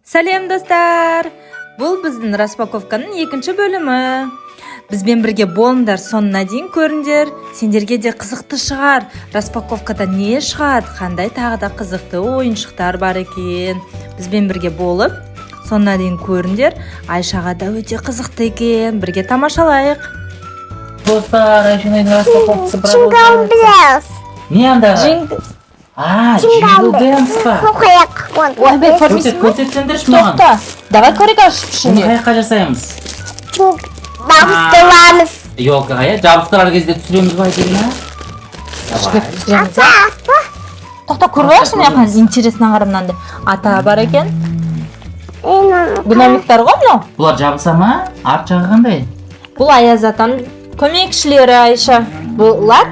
Сәлем достар! Бұл біздің распаковканың екінші бөлімі. Бізбен бірге болыңдар, соңына дейін көріңдер. Сендерге де қызықты шығар. Распаковкада не шығады, қандай тағы да қызықты ойыншықтар бар екен. Бізбен бірге болып, соңына дейін көріңдер. Айшаға да өте қызықты екен. Бірге тамашалайық. Достар, Айшаның распаковкасы Jingle bells. Не анда? Jingle bells па? Ой, бе, көрмейсің бе? Көрсетсеңдерші маған. Тоқта, давай көрейік ашып Оны ішінде. қаяққа жасаймыз? Жабыстырамыз. Елкаға, иә? Жабыстырар кезде түсіреміз ба айдегіне? Түсіреміз, ә? Тоқта, көріп алшы мына жақын интересно қарымнанды. Ата бар екен. Гномиктар ғой мынау? Бұлар жабыса ма? Арт жағы қандай? Бұл Аяз атаның көмекшілері Айша. Бұлар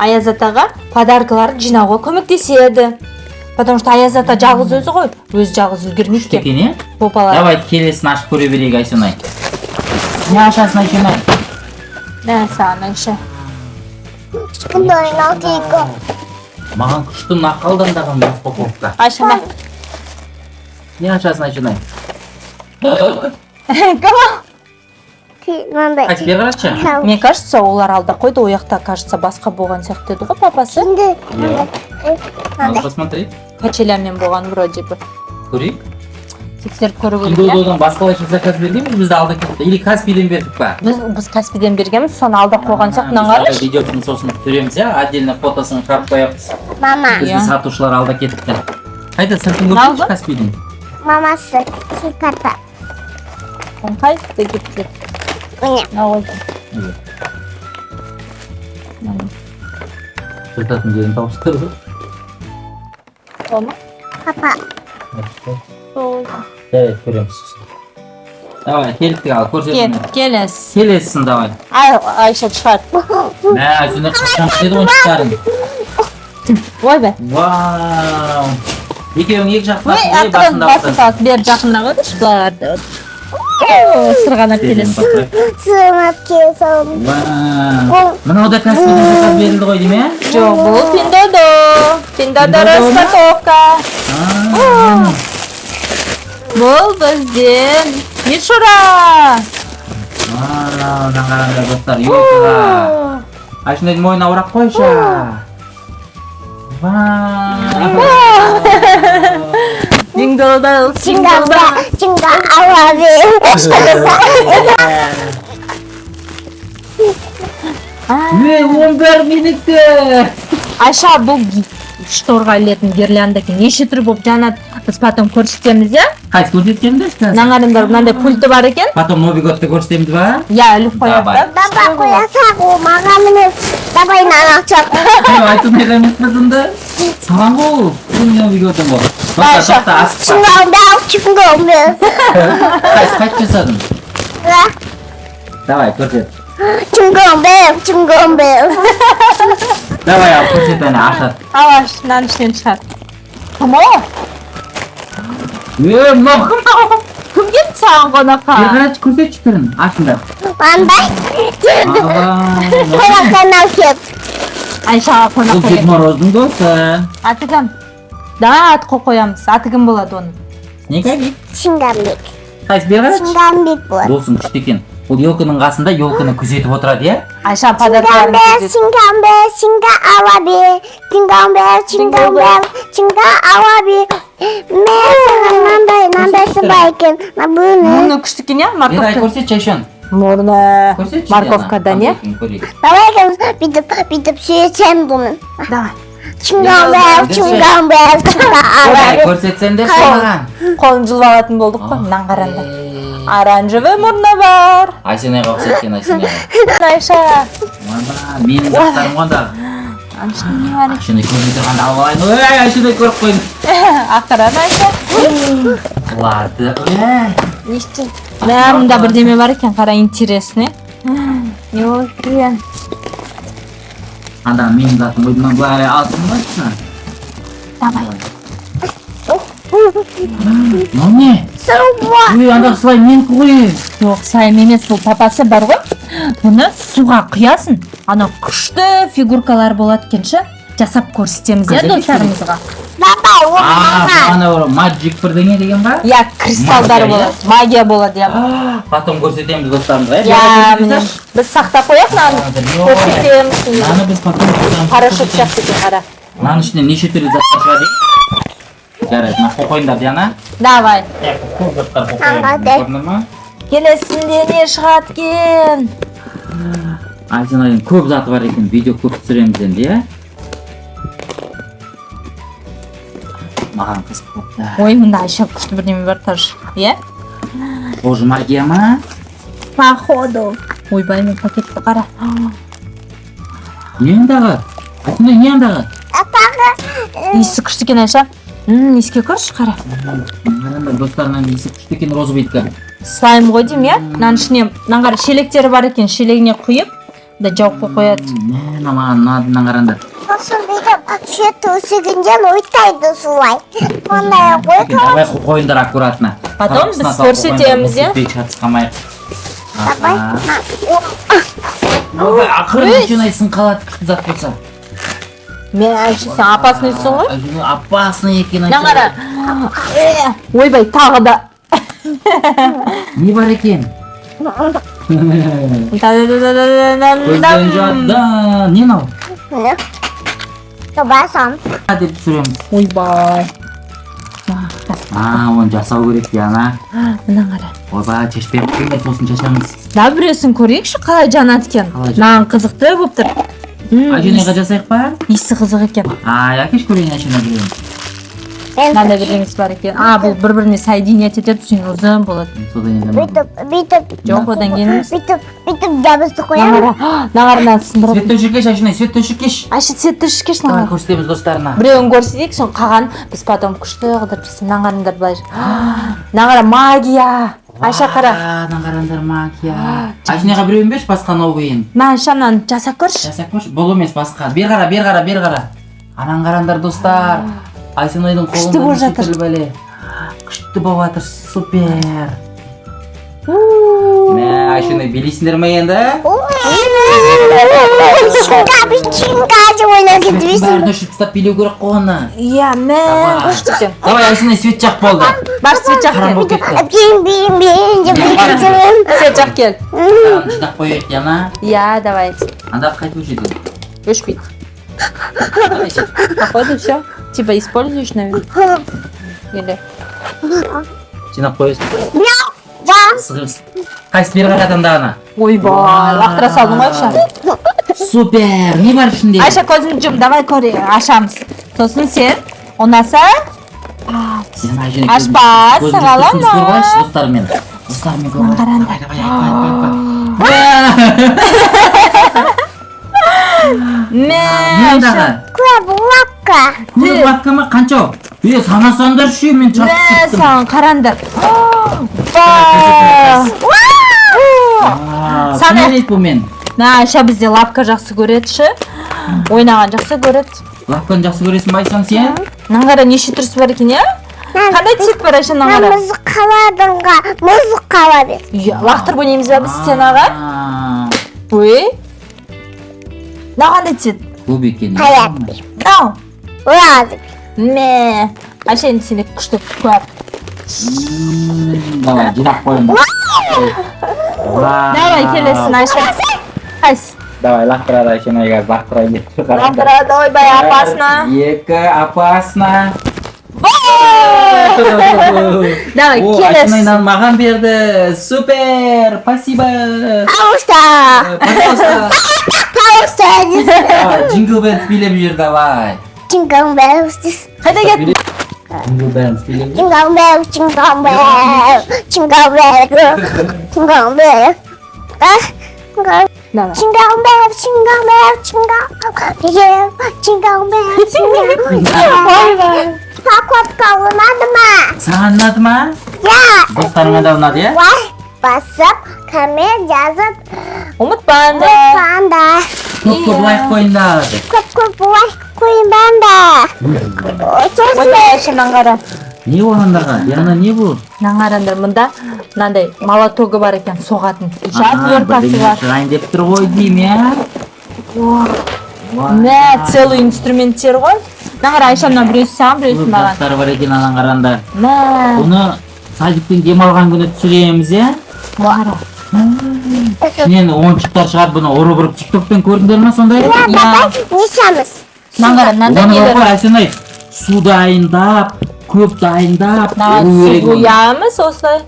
Аяз атаға подаркаларды жинауға көмектеседі. Потому что Аяз ата жалғыз өзі ғой. Өзі жалғыз үлгермейді деп. Екен, е? Попалар. Давай келесін ашып көре берейік Айшанай. Не ашасын Айшанай? Мә саған Айша. Кішкентай ойнау кейкі. Маған күшті нақалдандаған распаковка. Айша мә. Не ашасын Айшанай? Кама? Мынандай. Қайтып бері қаратшы. Мне кажется, олар алда қойды, о жақта кажется басқа болған сияқты еді ғой папасы. Надо посмотреть. Качелямен болған вроде бы. Көрейік. Тексеріп көріп өтіп. Индододан басқалайша заказ бергенбіз, бізді алда кетті. Или Каспийден бердік па? Біз Каспийден бергенбіз, соны алда қойған сияқты наңғарыш. Видеосын сосын түсіреміз, иә? Отдельно фотосын шығарып қоямыз. Мама. Бізді Иә. сатушылар алда кетті. Қайда сыртын Алды? көрсетші Каспийдің. Мамасы. Шикарта. Қай кетті. Міне. Сыртатын жерін тауыстырды. Ол ма? Папа. Evet, көреміз. Давай, келіктік ал, көрсетін. Келес. Келесін, давай. Айша шығар. Мә, сөне қышқан деді ойыншықтарын. Ой бе. Вау! Екеуің екі жақ Ой, басын ақтығын басында басы салып бер жақында қойдыш. Бұларды. Сырғанап келесі. Сынап келсем. Вау! Мынау да Каспийден заказ берілді ғой дейме? Жоқ, бұл Пиндодо. Пиндодо распаковка. Бұл бізден Мишура. Вау, жаңғараңдар достар, елкаға. Айшынайдың мойнына орақ қойшы. Вау! Джингл-белл, Jingle, jingle, алаби. Ой, 11 менікті! Айша, бұл шторға ілетін гирляндаки неше түр болып жанады. Біз потом көрсетеміз, иә? Қайсы көрсеткенді? Наңарыңдар мынандай пульті бар екен. Потом Новый годты көрсетеміз ба? Я іліп қояды да. Баба қоясақ, о маған емес. Давай нанақчақ. Айтылмай қаймыз қызымды. Саған ғой, күн Новый годың ғой. Тоқта, асып па. Jingle bells, jingle bells. Қайт жасадың? Давай, көрсет. Jingle bells, jingle bells. Давай, ал, көрсет әне, ашат. Алаш, мынаның ішінен шығар. Кім о? Мынау кім? Кім келді саған қонаққа? Қарашы, көрсетші түрін, ашыңдар. Мандай. Қонақтан ал кеп. Айшаға қонақ Бұл Дед қояды. Мороздың досы. Аты кім? Да, ат қоямыз. Аты кім болады оның? Снеговик. Сингамбек. Қайсы бері қарашы? Сингамбек болады. Досың күшті екен. Ол елкінің қасында елкіні күзетіп отырады, иә? Айша подаркаларын Сингамбек, күзетеді. сингамбек, синга алаби. Сингамбек, сингамбек, синга алаби. Мен саған мындайсы бар екен. Бұны. Мұны күшті екен, иә? Ай, Морковка. көрсетші Айшан. Мұрны. Көрсетші. Морковкадан, иә? Давай бүйтіп сүйесем бұны. Давай. Сингамбек, сингамбек, синга алаби. Көрсетсеңдерші маған. Қолын жылып алатын болдық қой. Мынан қараңдар. Оранжевый мұрны бар. Айсенайға ұқсаткен Айсенайға. Айша. Мама, менің заттарым қонда. Айша не бар? Айшенай көрмей тұрғанда алып алайын. Ой, Айшенай көріп қойдым. Ақыран Айша. Бұларды, ой. Нешті? Мында бірдеме бар екен, қара интересный. Не ол екен? Анда менің затым ойдыман бұлай алтын башына. Давай. Мынау не? Суға. Ой, анда слай менікі ғой. Жоқ, сайым емес, бұл папасы бар ғой. Бұны суға құясын. Ана күшті фигуркалар болады екенші. Жасап көрсетеміз, иә, Көрсетейік, достарымызға. Баба, ол мага. Ана magic бірдеңе деген ба? Я кристалдары Магия, болады. Магия болады, я. Потом көрсетеміз достарымызға. Я, міне. Біз сақтап қояқ, наны көрсетеміз. Наны біз потом Парашют сияқты екен, қара. Нан ішінде неше түрлі заттар шығады? Жарайды, мына қойыңдар Диана. Давай. Көп заттар Аңғады. көрінді ма? Келесінде не шығады кен? Айсенаның көп заты бар екен, видео көп түсіреміз енді, иә? Маған қызық болды. Ой, мында еще күшті бірдеме бар, таш. Е? Тоже магия ма? Походу. Ойбай, мен пакетті қара. Не ондағы? Айсенай, не ондағы? Апағы Иісі күшті екен, Айша. Иіске көрші, қара. Қараңдар, достарынан иісі күшті екен розовойтка. Слайм ғой деймін, иә? Мынаның ішіне, мынаның қара шелектері бар екен, шелегіне құйып, да жауып қояды. Мына маған мынадан қараңдар. сосын бүйтіп шөт өсігінен ойттайды солай. Ондай ғой. Давай қойыңдар аккуратно. Потом біз көрсетеміз, иә? Шатысқамайық. Давай. Ақырын жинайсың қалады күшті зат болса. Мен Айша, сен опасныйсың ғой? Опасный екен Мына қара. Ойбай, тағы да. Не бар екен? Көзден жатты. Не мынау? Міне. Собасам. Деп түсіреміз. Ойбай. Оны жасау керек Диана. Мына қара. Ойбай, шешпей қойыңдар, сосын шашамыз. Да біреусін көрейікші қалай жанады екен. Маған қызықты болып тұр. Айжанайға жасайық па? Иісі қызық екен. Әкеш көрейін Айжанай біреуін. Мынандай бірдеңесі бар екен. Бұл бір-біріне соединять етеді, үшін ұзын болады. Содан енді Бүйтіп. Жоқ, одан кейін емес. Бүйтіп жабысты қоямын. Нағарынан сындырып. Свет төшікеш, Айжанай, свет төшікеш. Айша, цветті шікеш Давай нағар. көрсетеміз достарына. Біреуін көрсетейік, сон қаған біз потом күшті қыдырып жасым. Нағарындар былай. Нағара магия. Айша қара. Нағарандар магия. Айжанайға біреуін берші, басқа новыйын. Мен Айшамнан жасап көрші. Жасап көрші, бұл емес басқа. Бер қара. Анан қарандар достар. Айсенайдың Күшті болып қолында жатыр. неше түрлі бәле. Күшті болып жатыр, супер. Мә, Айсенай билейсіңдер ма енді? Чингажы ойнап кетіпсің. Бәрін өшіріп тастап билеу керек қой оны. Иә, мен күшті екен. Давай, Айсенай свет жақ болды. Бар свет жақ Қаран кел. болып кетті. Бейін деп кетіпсің. Свет жақ кел. Жинақ қояйық, Диана. Иә, давай. Анда қайтып өшеді. Өшпейді. Походу, все. Типа используешь, наверное. Или... Жинақ қойысын. Да. Қайсы бері қаратан дағына. Ойбай, лақтыра салдың ғой Айша. Супер, не бар ішінде? Айша, көзіңді жұм, давай көрейік, ашамыз. Сосын сен, ұнаса, ашпа, сағалама. Достарымен көріп. Қараңдар. Мендағы? Көп лапка. Көп лапка ма? Қанша? Санасаңдар ше, мен чатып шықтым. Саған қарандар. Санайт бұл мен. Айша бізде лапка жақсы көреді ше. Ойнаған жақсы көреді. Лапканы жақсы көресің ба Айсан сен? Наңғара неше түрісі бар екен, е? Қандай цвет бар Айша наңғара? Мұз қаладыңға, мұз қалады. Лақтырып ойнаймыз ба біз сен аға? Ой. Нағандай цвет? Көп екен. Қаят. Ау. Разы. Мә. Айша енді сені күшті көп. Давай, жинақ қойыңдар. Давай келесін Айша. Қайсы? Давай, лақтырады Айшанайға, лақтырайын деп. Лақтырады, ойбай, опасно. Екі, опасно. Давай, О, келесін. Айшанайдан маған берді. Супер, спасибо. Пауста. Пожалуйста. Пауста. Джингл бэнд билеп жүр, давай. Чингам бэлстис. Қайда кет? Джингл бэнд билеп жүр. Чингам бэл, чингам бэл. Чингам бэл. Чингам бэл. Давай. Чингам бэл, чингам бэл, чингам бэл. Чингам бэл, чингам бэл. Покупка ұнады ма? Саған ұнады ма? Я. Достарыңа да ұнады, е? Лайк басып, коммент жазып, Ұмытпаңдар. ұмытпаңда. Көп лайк қойыңдар. Көп лайк қойыңдар. Ойбай, Айшамнан қара. Не оғандаға? Яна не бұл? Наңарандар мұнда мынандай молотогы бар екен, соғатын. Отвертасы бар. Шығайын деп тұр ғой дейм, е? Мә, целый инструменттер ғой. Наңар Айша мына біреусі саған, біреусі маған. Заттары бар екен анаң қаранда. Мә. Бұны садиктен демалған күні түсіреміз, иә? Бара. Ішінен ойыншықтар шығар, бұны ұрып тиктоктен көрдіңдер ме сондай? Бaba нишамыз. Наңар мынандай Оны нелер. бар, Айсенай, су дайындап, көп дайындап, Су құямыз осылай.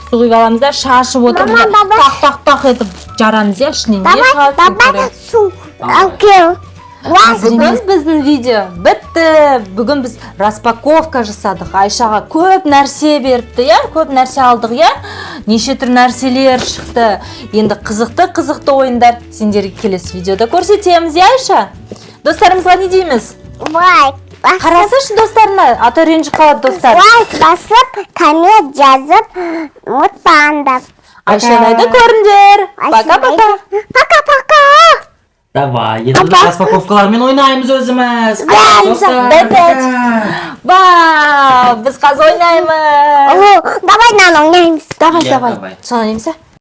Су құйып аламыз да шашып отырып Мама, баба. тақ етіп жарамыз, иә, ішінен не Baba шығады? baba su. Okey. Бүгін біздің видео бітті. Бүгін біз распаковка жасадық. Айшаға көп нәрсе беріпті, иә? Көп нәрсе алдық, иә? Неше түр нәрселер шықты. Енді қызықты ойындар сендерге келесі видеода көрсетеміз, иә, Айша? Достарымызға не дейміз? Like basıp. Қарасайшы достарына, ата ренжіп қалады достар. Like basıp, коммент жазып, ұмытпаңдар. Айшаны да көріңдер. Пока-пока. Пока-пока. Давай, енді распаковкалармен ойнаймыз өзіміз. Бәбет. Вау, біз қазір ойнаймыз. Давай нан ойнаймыз. Давай. Давай. Соны немесе?